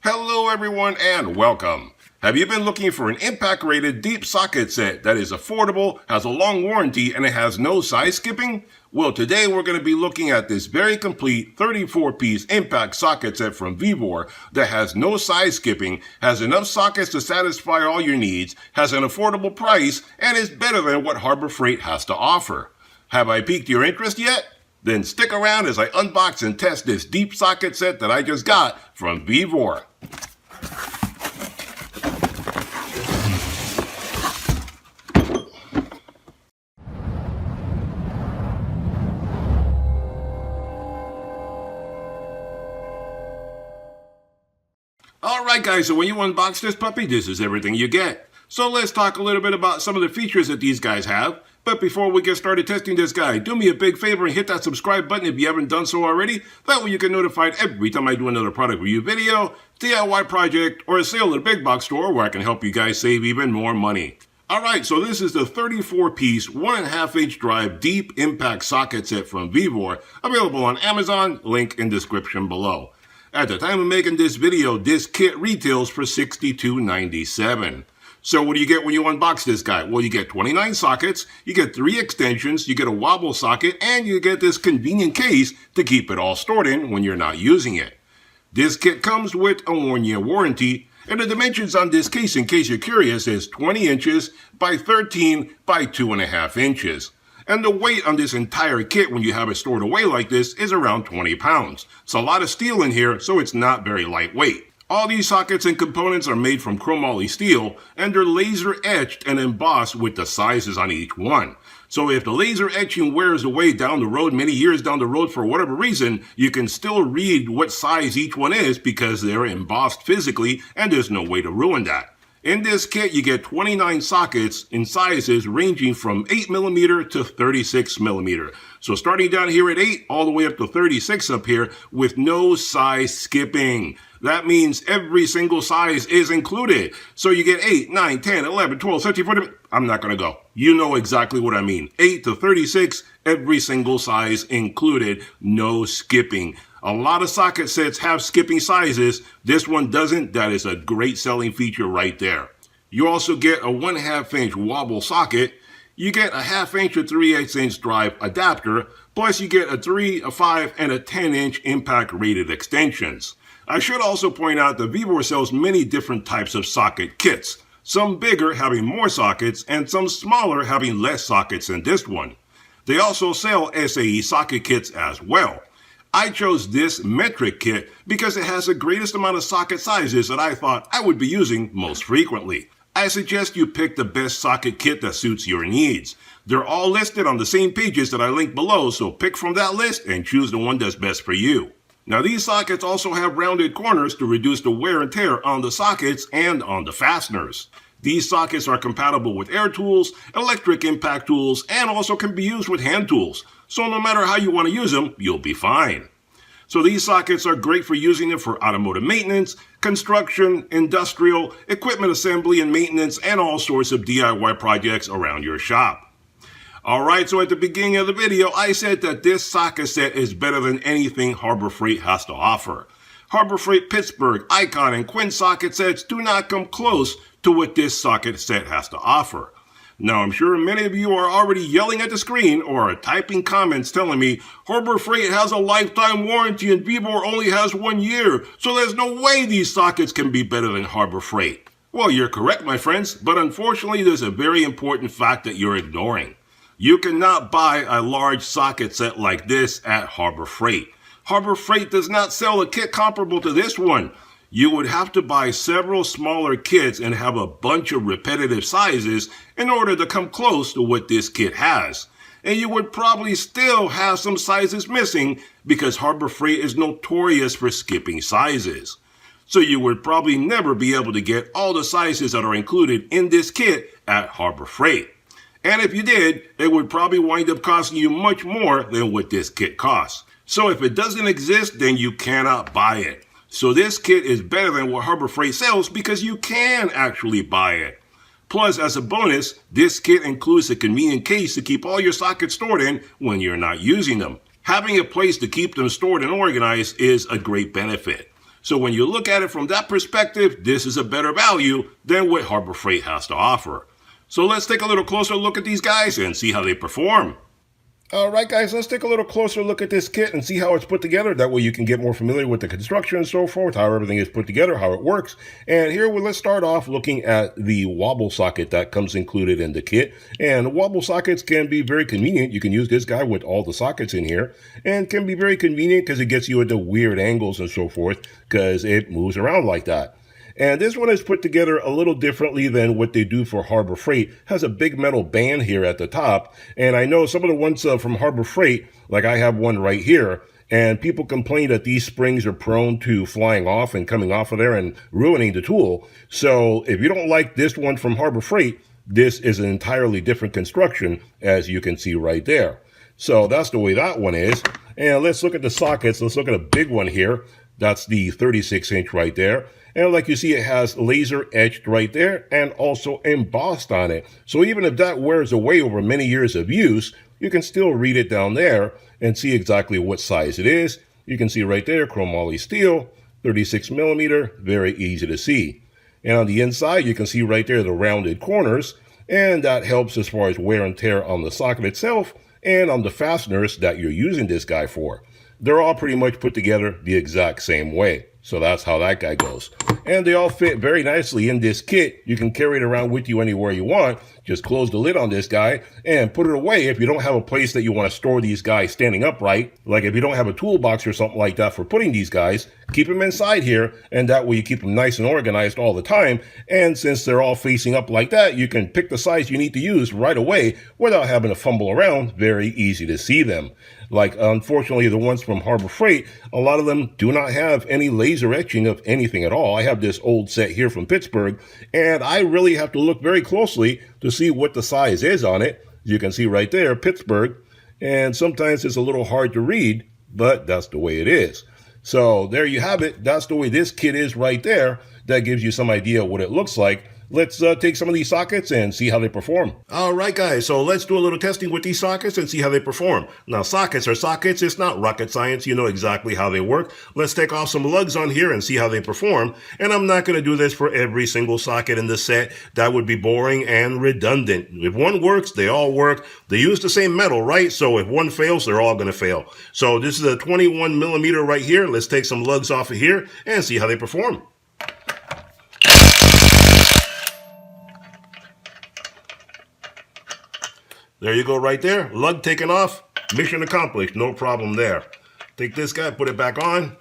Hello everyone and welcome. Have you been looking for an impact-rated deep socket set that is affordable, has a long warranty, and it has no size skipping? Well, today we're going to be looking at this very complete 34-piece impact socket set from Vevor that has no size skipping, has enough sockets to satisfy all your needs, has an affordable price, and is better than what Harbor Freight has to offer. Have I piqued your interest yet? Then stick around as I unbox and test this deep socket set that I just got from Vevor. Alright guys, so when you unbox this puppy, this is everything you get. So let's talk a little bit about some of the features that these guys have. But before we get started testing this guy, do me a big favor and hit that subscribe button if you haven't done so already. That way you get notified every time I do another product review video, DIY project, or a sale at a big box store where I can help you guys save even more money. Alright, so this is the 34-piece, 1.5-inch drive deep impact socket set from Vevor, available on Amazon, link in description below. At the time of making this video, this kit retails for $62.97. So what do you get when you unbox this guy? Well, you get 29 sockets, you get 3 extensions, you get a wobble socket, and you get this convenient case to keep it all stored in when you're not using it. This kit comes with a 1-year warranty, and the dimensions on this case, in case you're curious, is 20 inches by 13 by 2.5 inches. And the weight on this entire kit when you have it stored away like this is around 20 pounds. It's a lot of steel in here, so it's not very lightweight. All these sockets and components are made from chromoly steel, and they're laser etched and embossed with the sizes on each one. So if the laser etching wears away down the road, many years down the road for whatever reason, you can still read what size each one is because they're embossed physically, and there's no way to ruin that. In this kit, you get 29 sockets in sizes ranging from 8mm to 36mm. So starting down here at 8 all the way up to 36 up here with no size skipping. That means every single size is included. So you get 8, 9, 10, 11, 12, 13, 14. I'm not going to go. You know exactly what I mean. 8 to 36, every single size included, no skipping. A lot of socket sets have skipping sizes. This one doesn't. That is a great selling feature right there. You also get a 1/2-inch wobble socket. You get a 1/2-inch to 3/8-inch drive adapter. Plus you get a 3, a 5, and a 10-inch impact rated extensions. I should also point out that Vevor sells many different types of socket kits. Some bigger having more sockets and some smaller having less sockets than this one. They also sell SAE socket kits as well. I chose this metric kit because it has the greatest amount of socket sizes that I thought I would be using most frequently. I suggest you pick the best socket kit that suits your needs. They're all listed on the same pages that I link below, so pick from that list and choose the one that's best for you. Now these sockets also have rounded corners to reduce the wear and tear on the sockets and on the fasteners. These sockets are compatible with air tools, electric impact tools, and also can be used with hand tools. So no matter how you want to use them, you'll be fine. So these sockets are great for using them for automotive maintenance, construction, industrial, equipment assembly and maintenance, and all sorts of DIY projects around your shop. Alright, so at the beginning of the video, I said that this socket set is better than anything Harbor Freight has to offer. Harbor Freight Pittsburgh, Icon, and Quinn socket sets do not come close to what this socket set has to offer. Now, I'm sure many of you are already yelling at the screen or are typing comments telling me Harbor Freight has a lifetime warranty and Vevor only has 1 year, so there's no way these sockets can be better than Harbor Freight. Well, you're correct, my friends, but unfortunately there's a very important fact that you're ignoring. You cannot buy a large socket set like this at Harbor Freight. Harbor Freight does not sell a kit comparable to this one. You would have to buy several smaller kits and have a bunch of repetitive sizes in order to come close to what this kit has. And you would probably still have some sizes missing because Harbor Freight is notorious for skipping sizes. So you would probably never be able to get all the sizes that are included in this kit at Harbor Freight. And if you did, it would probably wind up costing you much more than what this kit costs. So if it doesn't exist, then you cannot buy it. So this kit is better than what Harbor Freight sells because you can actually buy it. Plus, as a bonus, this kit includes a convenient case to keep all your sockets stored in when you're not using them. Having a place to keep them stored and organized is a great benefit. So when you look at it from that perspective, this is a better value than what Harbor Freight has to offer. So let's take a little closer look at these guys and see how they perform. Alright guys, let's take a little closer look at this kit and see how it's put together. That way you can get more familiar with the construction and so forth, how everything is put together, how it works. And here, let's start off looking at the wobble socket that comes included in the kit. And wobble sockets can be very convenient. You can use this guy with all the sockets in here. And can be very convenient because it gets you into weird angles and so forth because it moves around like that. And this one is put together a little differently than what they do for Harbor Freight. It has a big metal band here at the top. And I know some of the ones from Harbor Freight, like I have one right here, and people complain that these springs are prone to flying off and coming off of there and ruining the tool. So if you don't like this one from Harbor Freight, this is an entirely different construction, as you can see right there. So that's the way that one is. And let's look at the sockets. Let's look at a big one here. That's the 36-inch right there. And like you see, it has laser etched right there and also embossed on it. So even if that wears away over many years of use, you can still read it down there and see exactly what size it is. You can see right there, chromoly steel, 36 millimeter, very easy to see. And on the inside, you can see right there the rounded corners, and that helps as far as wear and tear on the socket itself and on the fasteners that you're using this guy for. They're all pretty much put together the exact same way. So that's how that guy goes. And they all fit very nicely in this kit. You can carry it around with you anywhere you want. Just close the lid on this guy and put it away if you don't have a place that you want to store these guys standing upright. Like if you don't have a toolbox or something like that for putting these guys, keep them inside here, and that way you keep them nice and organized all the time. And since they're all facing up like that, you can pick the size you need to use right away without having to fumble around. Very easy to see them. Like, unfortunately, the ones from Harbor Freight, a lot of them do not have any laser etching of anything at all. I have this old set here from Pittsburgh, and I really have to look very closely to see what the size is on it. You can see right there, Pittsburgh, and sometimes it's a little hard to read, but that's the way it is. So there you have it. That's the way this kit is right there. That gives you some idea what it looks like. Let's take some of these sockets and see how they perform. All right, guys, so let's do a little testing with these sockets and see how they perform. Now, sockets are sockets. It's not rocket science. You know exactly how they work. Let's take off some lugs on here and see how they perform. And I'm not going to do this for every single socket in the set. That would be boring and redundant. If one works, they all work. They use the same metal, right? So if one fails, they're all going to fail. So this is a 21 millimeter right here. Let's take some lugs off of here and see how they perform. There you go right there. Lug taken off. Mission accomplished. No problem there. Take this guy, put it back on.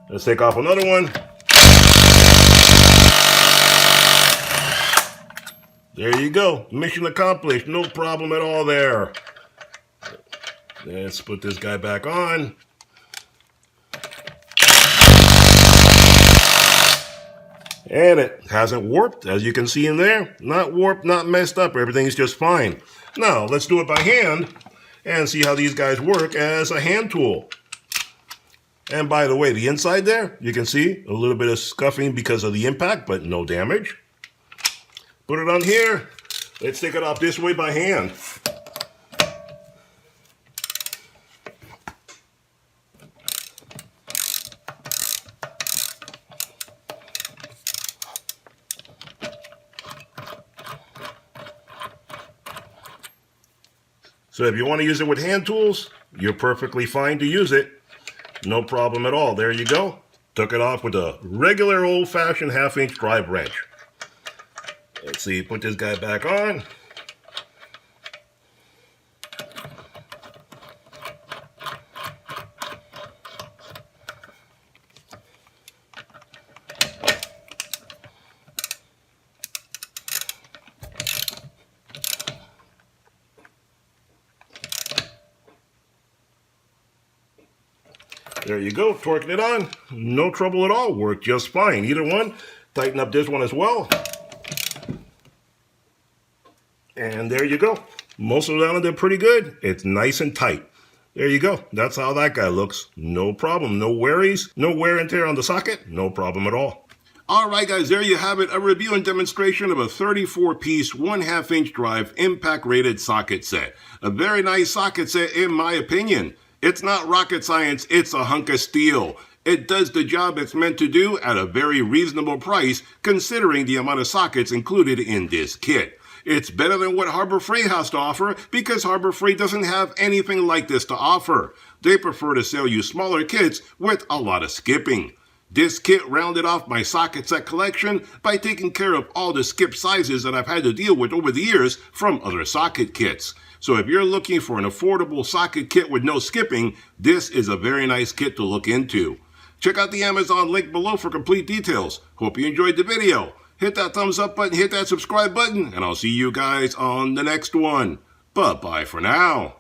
Let's take off another one. There you go. Mission accomplished. No problem at all there. Let's put this guy back on. And it hasn't warped, as you can see in there. Not warped, not messed up. Everything's just fine. Now, let's do it by hand and see how these guys work as a hand tool. And by the way, the inside there, you can see a little bit of scuffing because of the impact, but no damage. Put it on here. Let's take it off this way by hand. So if you want to use it with hand tools, you're perfectly fine to use it. No problem at all. There you go. Took it off with a regular old-fashioned half-inch drive wrench. Let's see, put this guy back on. There you go, torquing it on. No trouble at all, worked just fine. Either one, tighten up this one as well. And there you go. Most of them, they're pretty good. It's nice and tight. There you go. That's how that guy looks. No problem, no worries, no wear and tear on the socket, no problem at all. Alright guys, there you have it, a review and demonstration of a 34-piece, 1/2-inch drive impact rated socket set. A very nice socket set in my opinion. It's not rocket science, it's a hunk of steel. It does the job it's meant to do at a very reasonable price considering the amount of sockets included in this kit. It's better than what Harbor Freight has to offer because Harbor Freight doesn't have anything like this to offer. They prefer to sell you smaller kits with a lot of skipping. This kit rounded off my socket set collection by taking care of all the skip sizes that I've had to deal with over the years from other socket kits. So if you're looking for an affordable socket kit with no skipping, this is a very nice kit to look into. Check out the Amazon link below for complete details. Hope you enjoyed the video. Hit that thumbs up button, hit that subscribe button, and I'll see you guys on the next one. Bye-bye for now.